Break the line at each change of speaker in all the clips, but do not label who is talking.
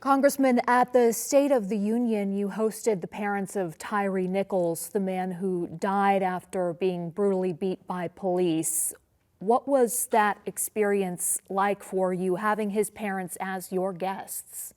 Congressman, at the State of the Union, you hosted the parents of Tyre Nichols, the man who died after being brutally beat by police. What was that experience like for you, having his parents as your guests?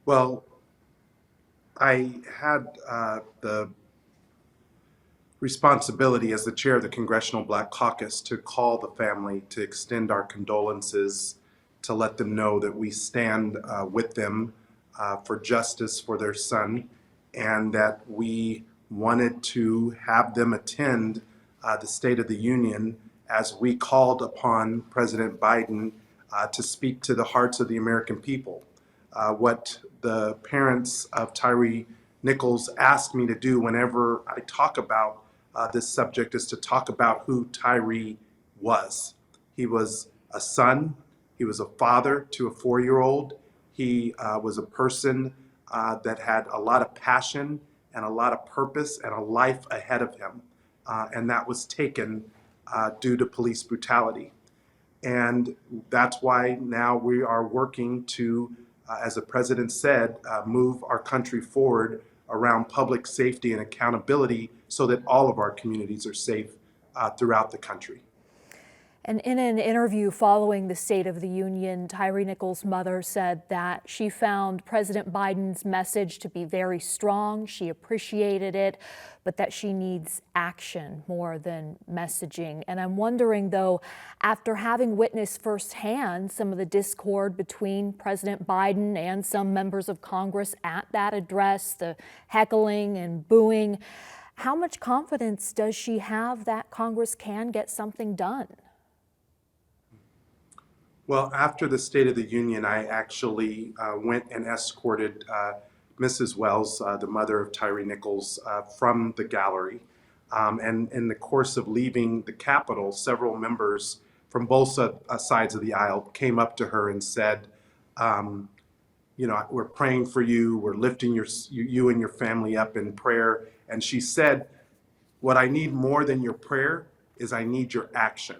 Well, I had the responsibility as the chair of the Congressional Black Caucus to call the family, to extend our condolences, to let them know that we stand with them for justice for their son, and that we wanted to have them attend the State of the Union as we called upon President Biden to speak to the hearts of the American people. What the parents of Tyre Nichols asked me to do whenever I talk about this subject is to talk about who Tyre was. He was a son, he was a father to a 4-year-old. He was a person that had a lot of passion and a lot of purpose and a life ahead of him. And that was taken due to police brutality. And that's why now we are working to, as the president said, move our country forward around public safety and accountability so that all of our communities are safe throughout the country.
And in an interview following the State of the Union, Tyre Nichols' mother said that she found President Biden's message to be very strong. She appreciated it, but that she needs action more than messaging. And I'm wondering, though, after having witnessed firsthand some of the discord between President Biden and some members of Congress at that address, the heckling and booing, how much confidence does she have that Congress can get something done?
Well, after the State of the Union, I actually went and escorted Mrs. Wells, the mother of Tyre Nichols, from the gallery. And in the course of leaving the Capitol, several members from both sides of the aisle came up to her and said, we're praying for you, we're lifting you and your family up in prayer. And she said, what I need more than your prayer is I need your action.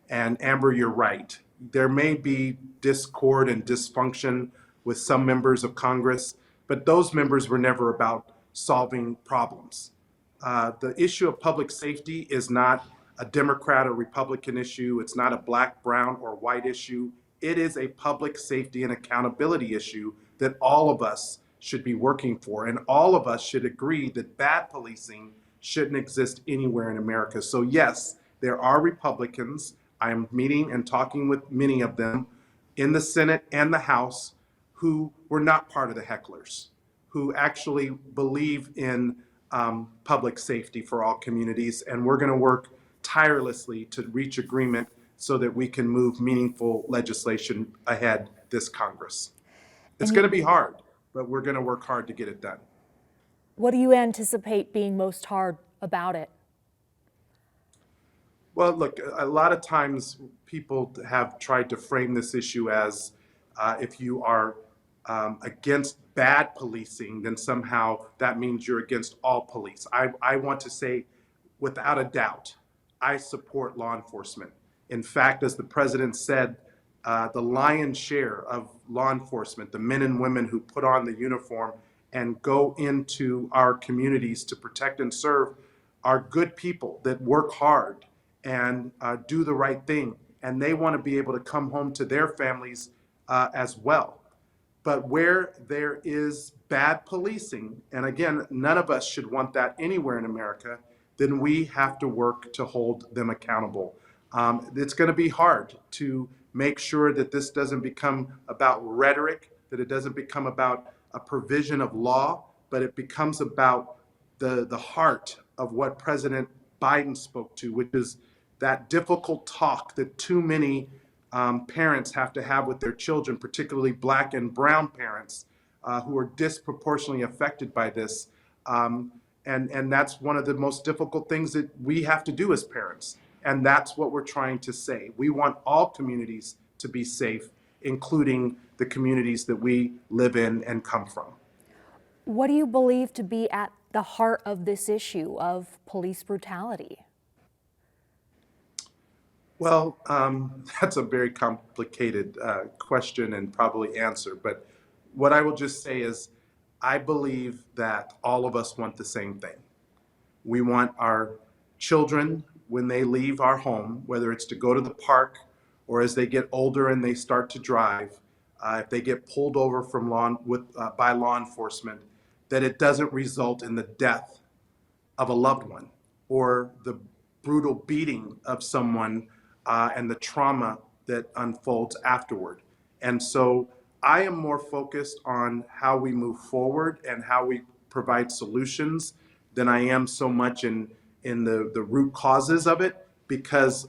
And Amber, you're right. There may be discord and dysfunction with some members of Congress, but those members were never about solving problems. The issue of public safety is not a Democrat or Republican issue. It's not a black, brown, or white issue. It is a public safety and accountability issue that all of us should be working for. And all of us should agree that bad policing shouldn't exist anywhere in America. So yes, there are Republicans. I am meeting and talking with many of them in the Senate and the House who were not part of the hecklers, who actually believe in public safety for all communities. And we're going to work tirelessly to reach agreement so that we can move meaningful legislation ahead this Congress. It's going to be hard, but we're going to work hard to get it done.
What do you anticipate being most hard about it?
Well, look, a lot of times people have tried to frame this issue as if you are against bad policing, then somehow that means you're against all police. I want to say, without a doubt, I support law enforcement. In fact, as the president said, the lion's share of law enforcement, the men and women who put on the uniform and go into our communities to protect and serve, are good people that work hard and do the right thing. And they want to be able to come home to their families as well. But where there is bad policing, and again, none of us should want that anywhere in America, then we have to work to hold them accountable. It's going to be hard to make sure that this doesn't become about rhetoric, that it doesn't become about a provision of law, but it becomes about the heart of what President Biden spoke to, which is that difficult talk that too many parents have to have with their children, particularly black and brown parents who are disproportionately affected by this. And that's one of the most difficult things that we have to do as parents. And that's what we're trying to say. We want all communities to be safe, including the communities that we live in and come from.
What do you believe to be at the heart of this issue of police brutality?
Well, that's a very complicated question and probably answer. But what I will just say is, I believe that all of us want the same thing. We want our children, when they leave our home, whether it's to go to the park or as they get older and they start to drive, if they get pulled over by law enforcement, that it doesn't result in the death of a loved one or the brutal beating of someone and the trauma that unfolds afterward. And so I am more focused on how we move forward and how we provide solutions than I am so much in the root causes of it, because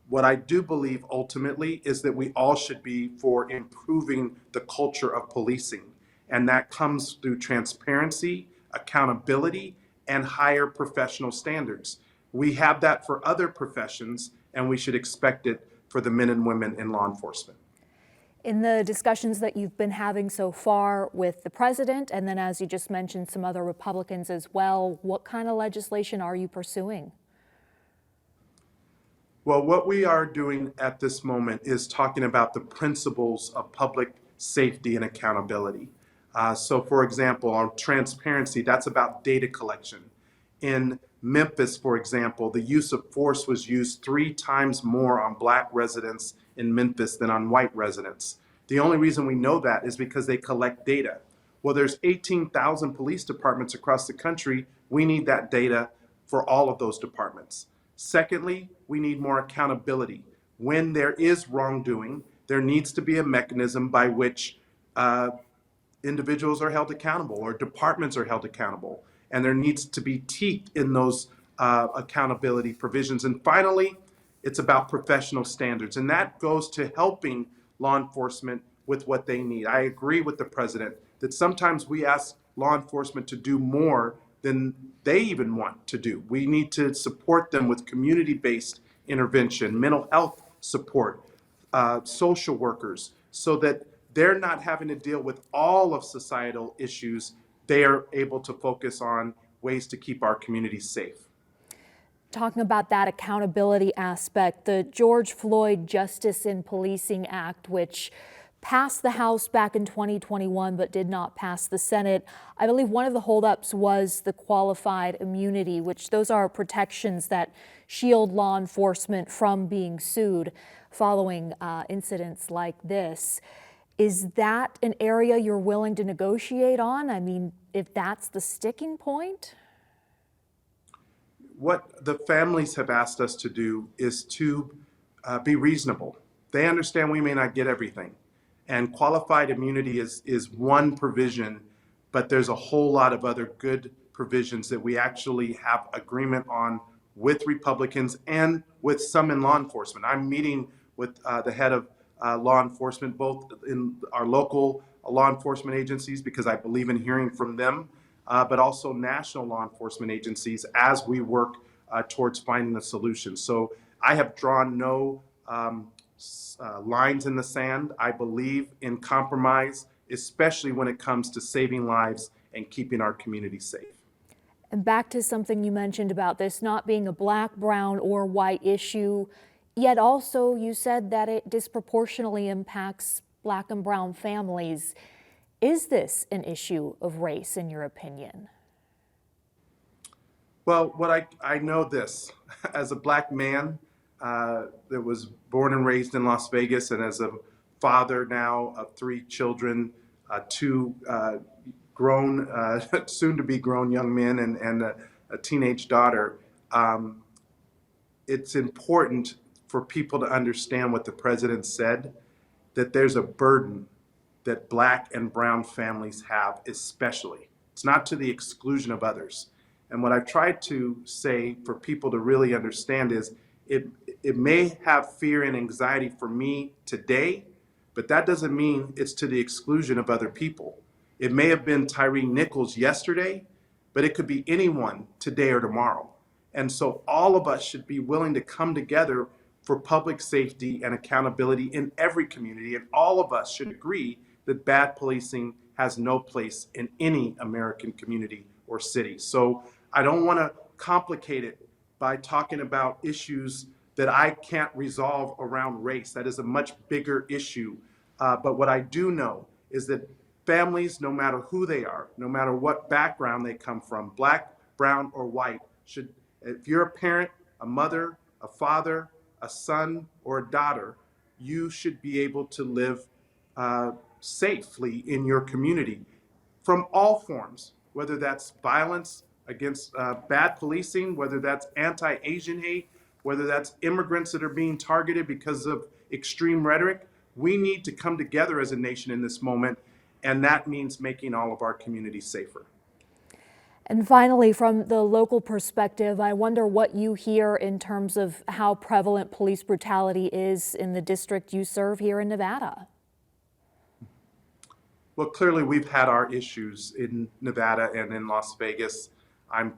what I do believe ultimately is that we all should be for improving the culture of policing. And that comes through transparency, accountability, and higher professional standards. We have that for other professions, and we should expect it for the men and women in law enforcement.
In the discussions that you've been having so far with the president, and then as you just mentioned, some other Republicans as well, what kind of legislation are you pursuing?
Well, what we are doing at this moment is talking about the principles of public safety and accountability. So, for example, on transparency, that's about data collection. In Memphis, for example, the use of force was used 3 times more on Black residents in Memphis than on white residents. The only reason we know that is because they collect data. Well, there's 18,000 police departments across the country. We need that data for all of those departments. Secondly, we need more accountability. When there is wrongdoing, there needs to be a mechanism by which individuals are held accountable or departments are held accountable. And there needs to be teeth in those accountability provisions. And finally, it's about professional standards. And that goes to helping law enforcement with what they need. I agree with the president that sometimes we ask law enforcement to do more than they even want to do. We need to support them with community-based intervention, mental health support, social workers, so that they're not having to deal with all of societal issues. They are able to focus on ways to keep our communities safe.
Talking about that accountability aspect, the George Floyd Justice in Policing Act, which passed the House back in 2021 but did not pass the Senate. I believe one of the holdups was the qualified immunity, which those are protections that shield law enforcement from being sued following incidents like this. Is that an area you're willing to negotiate on? I mean, if that's the sticking point?
What the families have asked us to do is to be reasonable. They understand we may not get everything. And qualified immunity is one provision, but there's a whole lot of other good provisions that we actually have agreement on with Republicans and with some in law enforcement. I'm meeting with the head of law enforcement, both in our local law enforcement agencies, because I believe in hearing from them, but also national law enforcement agencies as we work towards finding a solution. So I have drawn no lines in the sand. I believe in compromise, especially when it comes to saving lives and keeping our community safe.
And back to something you mentioned about this not being a black, brown, or white issue, yet also you said that it disproportionately impacts black and brown families. Is this an issue of race, in your opinion?
Well, what I know this, as a black man that was born and raised in Las Vegas, and as a father now of 3 children, 2 grown, soon to be grown young men and a teenage daughter, it's important for people to understand what the president said, that there's a burden that black and brown families have especially. It's not to the exclusion of others. And what I've tried to say for people to really understand is it may have fear and anxiety for me today, but that doesn't mean it's to the exclusion of other people. It may have been Tyre Nichols yesterday, but it could be anyone today or tomorrow. And so all of us should be willing to come together for public safety and accountability in every community. And all of us should agree that bad policing has no place in any American community or city. So I don't want to complicate it by talking about issues that I can't resolve around race. That is a much bigger issue. But what I do know is that families, no matter who they are, no matter what background they come from, black, brown, or white, should, if you're a parent, a mother, a father, a son, or a daughter, you should be able to live safely in your community from all forms, whether that's violence against bad policing, whether that's anti-Asian hate, whether that's immigrants that are being targeted because of extreme rhetoric. We need to come together as a nation in this moment, and that means making all of our communities safer.
And finally, from the local perspective, I wonder what you hear in terms of how prevalent police brutality is in the district you serve here in Nevada.
Well, clearly we've had our issues in Nevada and in Las Vegas. I'm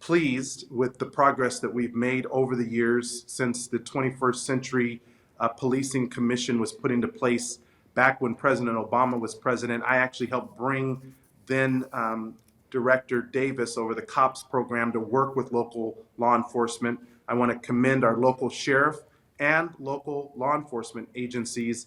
pleased with the progress that we've made over the years since the 21st Century Policing Commission was put into place back when President Obama was president. I actually helped bring then Director Davis over the COPS program to work with local law enforcement. I want to commend our local sheriff and local law enforcement agencies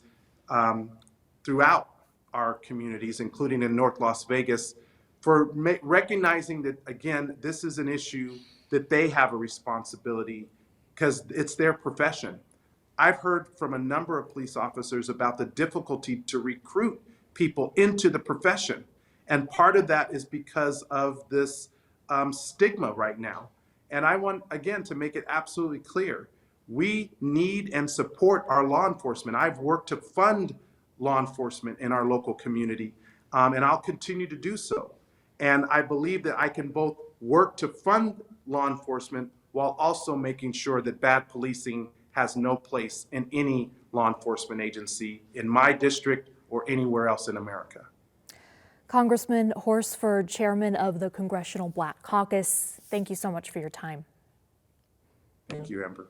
throughout our communities, including in North Las Vegas, for recognizing that, again, this is an issue that they have a responsibility because it's their profession. I've heard from a number of police officers about the difficulty to recruit people into the profession. And part of that is because of this stigma right now. And I want, again, to make it absolutely clear, we need and support our law enforcement. I've worked to fund law enforcement in our local community, and I'll continue to do so. And I believe that I can both work to fund law enforcement while also making sure that bad policing has no place in any law enforcement agency in my district or anywhere else in America.
Congressman Horsford, chairman of the Congressional Black Caucus, thank you so much for your time.
Thank you, Amber.